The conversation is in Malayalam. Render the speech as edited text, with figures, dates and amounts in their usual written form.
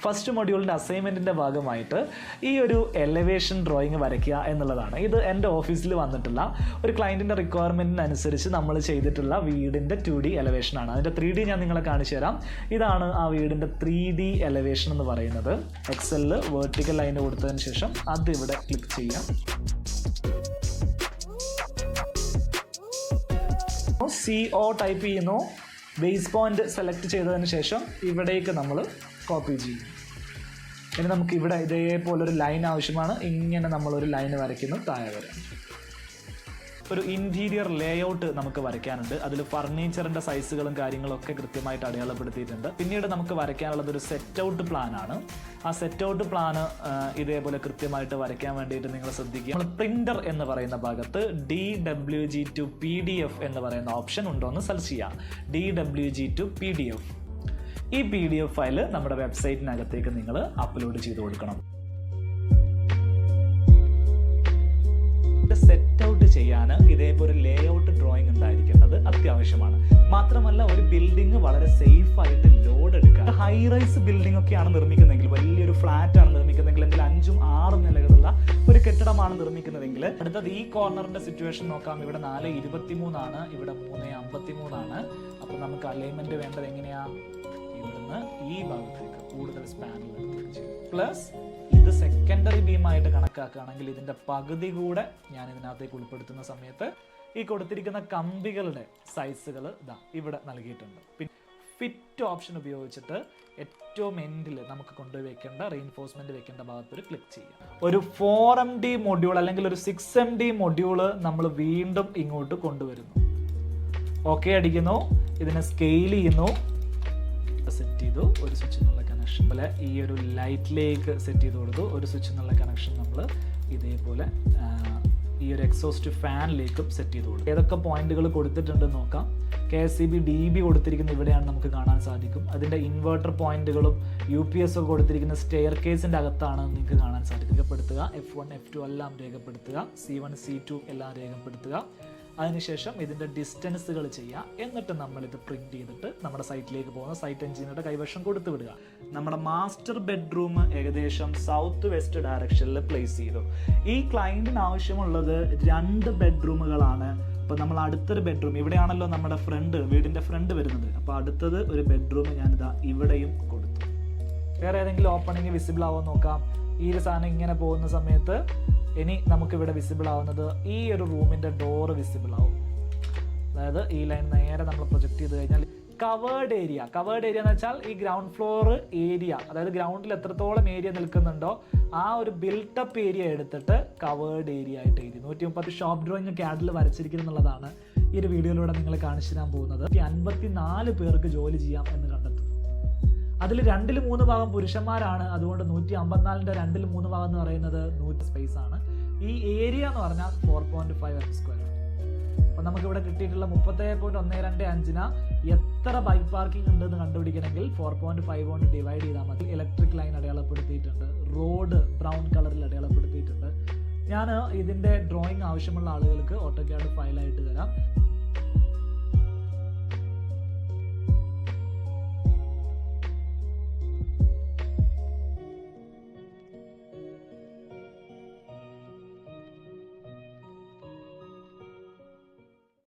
ഫസ്റ്റ് മൊഡ്യൂളിൻ്റെ അസൈൻമെൻറ്റിൻ്റെ ഭാഗമായിട്ട് ഈ ഒരു എലവേഷൻ ഡ്രോയിങ് വരയ്ക്കുക എന്നുള്ളതാണ്. ഇത് എൻ്റെ ഓഫീസിൽ വന്നിട്ടുള്ള ഒരു ക്ലയൻറ്റിൻ്റെ റിക്വയർമെൻറ്റിനനുസരിച്ച് നമ്മൾ ചെയ്തിട്ടുള്ള വീടിൻ്റെ 2D എലവേഷനാണ്. അതിൻ്റെ 3D ഞാൻ നിങ്ങളെ കാണിച്ചു തരാം. ഇതാണ് ആ വീടിൻ്റെ 3D എലവേഷൻ എന്ന് പറയുന്നത്. എക്സലിൽ വെർട്ടിക്കൽ ലൈൻ കൊടുത്തതിന് ശേഷം അതിവിടെ ക്ലിക്ക് ചെയ്യാം. CO ടൈപ്പ് ചെയ്യുന്നു. ബേസ് പോയിന്റ് സെലക്ട് ചെയ്തതിന് ശേഷം ഇവിടേക്ക് നമ്മൾ കോപ്പി ചെയ്യും. ഇനി നമുക്ക് ഇവിടെ ഇതേപോലൊരു ലൈൻ ആവശ്യമാണ്. ഇങ്ങനെ നമ്മളൊരു ലൈൻ വരയ്ക്കുന്നു താഴെ വരെ. ഒരു ഇൻറ്റീരിയർ ലേഔട്ട് നമുക്ക് വരയ്ക്കാനുണ്ട്. അതിൽ ഫർണിച്ചറിൻ്റെ സൈസുകളും കാര്യങ്ങളൊക്കെ കൃത്യമായിട്ട് അടയാളപ്പെടുത്തിയിട്ടുണ്ട്. പിന്നീട് നമുക്ക് വരയ്ക്കാനുള്ളത് ഒരു സെറ്റ് ഔട്ട് പ്ലാനാണ്. ആ സെറ്റ് ഔട്ട് പ്ലാന് ഇതേപോലെ കൃത്യമായിട്ട് വരയ്ക്കാൻ വേണ്ടിയിട്ട് നിങ്ങൾ ശ്രദ്ധിക്കുക. നമ്മൾ പ്രിൻ്റർ എന്ന് പറയുന്ന ഭാഗത്ത് DWG to PDF എന്ന് പറയുന്ന ഓപ്ഷൻ ഉണ്ടോ എന്ന് സെർച്ച് ചെയ്യാം. DWG to PDF. ഈ PDF ഫയൽ നമ്മുടെ വെബ്സൈറ്റിനകത്തേക്ക് നിങ്ങൾ അപ്ലോഡ് ചെയ്ത് കൊടുക്കണം. സെറ്റ് ഔട്ട് ചെയ്യാൻ ഇതേപോലെ ലേ ഔട്ട് ഡ്രോയിങ് ഉണ്ടായിരിക്കേണ്ടത് അത്യാവശ്യമാണ്. മാത്രമല്ല ഒരു ബിൽഡിംഗ് വളരെ സേഫ് ആയിട്ട് ലോഡ് എടുക്കുക. ഹൈ റൈസ് ബിൽഡിംഗ് ഒക്കെയാണ് നിർമ്മിക്കുന്നതെങ്കിൽ, വലിയൊരു ഫ്ലാറ്റ് ആണ് നിർമ്മിക്കുന്നതെങ്കിൽ, അല്ലെങ്കിൽ 5-6 നിലകളുള്ള ഒരു കെട്ടിടമാണ് നിർമ്മിക്കുന്നതെങ്കിൽ, അടുത്തത് ഈ കോർണറിന്റെ സിറ്റുവേഷൻ നോക്കാം. ഇവിടെ 4:23 ആണ്, ഇവിടെ 3:53 ആണ്. അപ്പോൾ നമുക്ക് അലൈൻമെന്റ് വേണ്ടത് എങ്ങനെയാ? ഇവിടുന്ന് ഈ ഭാഗത്തേക്ക് കൂടുതൽ സ്പാനിൽ പ്ലസ് ഇത് സെക്കൻഡറി ബീമായിട്ട് കണക്കാക്കുകയാണെങ്കിൽ ഇതിൻ്റെ പകുതി കൂടെ ഞാൻ ഇതിനകത്തേക്ക് ഉൾപ്പെടുത്തുന്ന സമയത്ത് ഈ കൊടുത്തിരിക്കുന്ന കമ്പികളുടെ സൈസുകൾ ഇതാ ഇവിടെ നൽകിയിട്ടുണ്ട്. പിന്നെ ഫിറ്റ് ഓപ്ഷൻ ഉപയോഗിച്ചിട്ട് ഏറ്റവും എൻഡിൽ നമുക്ക് കൊണ്ടുപോയി വെക്കേണ്ട റീഇൻഫോഴ്സ്മെന്റ് വെക്കേണ്ട ഭാഗത്തൊരു ക്ലിക്ക് ചെയ്യാം. ഒരു 4MD മൊഡ്യൂൾ അല്ലെങ്കിൽ ഒരു 6MD മൊഡ്യൂള് നമ്മൾ വീണ്ടും ഇങ്ങോട്ട് കൊണ്ടുവരുന്നു. ഓക്കെ അടിക്കുന്നു. ഇതിനെ സ്കെയിൽ ചെയ്യുന്നു. സെറ്റ് ചെയ്തു. ഒരു സ്വിച്ച് എന്നുള്ള കണക്ഷൻ പോലെ ഈ ഒരു ലൈറ്റിലേക്ക് സെറ്റ് ചെയ്ത് കൊടുത്തു. ഒരു സ്വിച്ച് എന്നുള്ള കണക്ഷൻ നമ്മൾ ഇതേപോലെ ഈ ഒരു എക്സോസ്റ്റ് ഫാനിലേക്കും സെറ്റ് ചെയ്ത് കൊടുക്കും. ഏതൊക്കെ പോയിന്റുകൾ കൊടുത്തിട്ടുണ്ടെന്ന് നോക്കാം. KSEB DB കൊടുത്തിരിക്കുന്ന ഇവിടെയാണ് നമുക്ക് കാണാൻ സാധിക്കും. അതിൻ്റെ ഇൻവേർട്ടർ പോയിന്റുകളും UPS ഒക്കെ കൊടുത്തിരിക്കുന്ന സ്റ്റെയർ കേസിൻ്റെ അകത്താണ് നിങ്ങൾക്ക് കാണാൻ സാധിക്കും. രേഖപ്പെടുത്തുക. F1 F2 എല്ലാം രേഖപ്പെടുത്തുക. C1 C2 എല്ലാം രേഖപ്പെടുത്തുക. അതിനുശേഷം ഇതിൻ്റെ ഡിസ്റ്റൻസുകൾ ചെയ്യുക. എന്നിട്ട് നമ്മളിത് പ്രിന്റ് ചെയ്തിട്ട് നമ്മുടെ സൈറ്റിലേക്ക് പോകുന്ന സൈറ്റ് എഞ്ചിനീയറുടെ കൈവശം കൊടുത്തു വിടുക. നമ്മുടെ മാസ്റ്റർ ബെഡ്റൂം ഏകദേശം സൗത്ത് വെസ്റ്റ് ഡയറക്ഷനിൽ പ്ലേസ് ചെയ്തു. ഈ ക്ലയൻറ്റിന് ആവശ്യമുള്ളത് 2 ബെഡ്റൂമുകളാണ്. അപ്പോൾ നമ്മൾ അടുത്തൊരു ബെഡ്റൂം ഇവിടെയാണല്ലോ നമ്മുടെ വീടിൻ്റെ ഫ്രണ്ട് വരുന്നത്. അപ്പോൾ അടുത്തത് ഒരു ബെഡ്റൂം ഞാനിതാ ഇവിടെയും കൊടുത്തു. വേറെ ഏതെങ്കിലും ഓപ്പണിങ് വിസിബിൾ ആവുമെന്ന് നോക്കാം. ഈ ഒരു സാധനം ഇങ്ങനെ പോകുന്ന സമയത്ത് ഇനി നമുക്കിവിടെ വിസിബിൾ ആവുന്നത് ഈ ഒരു റൂമിൻ്റെ ഡോറ് വിസിബിൾ ആവും. അതായത് ഈ ലൈൻ നേരെ നമ്മൾ പ്രൊജക്ട് ചെയ്ത് കഴിഞ്ഞാൽ കവേർഡ് ഏരിയ എന്ന് വെച്ചാൽ ഈ ഗ്രൗണ്ട് ഫ്ലോർ ഏരിയ, അതായത് ഗ്രൗണ്ടിൽ എത്രത്തോളം ഏരിയ നിൽക്കുന്നുണ്ടോ ആ ഒരു ബിൽട്ടപ്പ് ഏരിയ എടുത്തിട്ട് കവേർഡ് ഏരിയ ആയിട്ട് എഴുതി. 130 ഷോപ്പ് ഡ്രോയിങ് CAD എന്നുള്ളതാണ് ഈ ഒരു വീഡിയോയിലൂടെ നിങ്ങളെ കാണിച്ചു തരാൻ പോകുന്നത്. 54 പേർക്ക് ജോലി ചെയ്യാം എന്ന് കണ്ടെത്തും. അതിൽ 2/3 ഭാഗം പുരുഷന്മാരാണ്. അതുകൊണ്ട് 154ന്റെ 2/3 ഭാഗം എന്ന് പറയുന്നത് 100 സ്പേസ് ആണ്. ഈ ഏരിയ എന്ന് പറഞ്ഞാൽ 4.5 m². അപ്പം നമുക്കിവിടെ കിട്ടിയിട്ടുള്ള 37.125 എത്ര ബൈക്ക് പാർക്കിംഗ് ഉണ്ടെന്ന് കണ്ടുപിടിക്കണമെങ്കിൽ 4.5 കൊണ്ട് ഡിവൈഡ് ചെയ്താൽ മതി. ഇലക്ട്രിക് ലൈൻ അടയാളപ്പെടുത്തിയിട്ടുണ്ട്. റോഡ് ബ്രൗൺ കളറിൽ അടയാളപ്പെടുത്തിയിട്ടുണ്ട്. ഞാൻ ഇതിൻ്റെ ഡ്രോയിങ് ആവശ്യമുള്ള ആളുകൾക്ക് AutoCAD ഫയലായിട്ട് തരാം.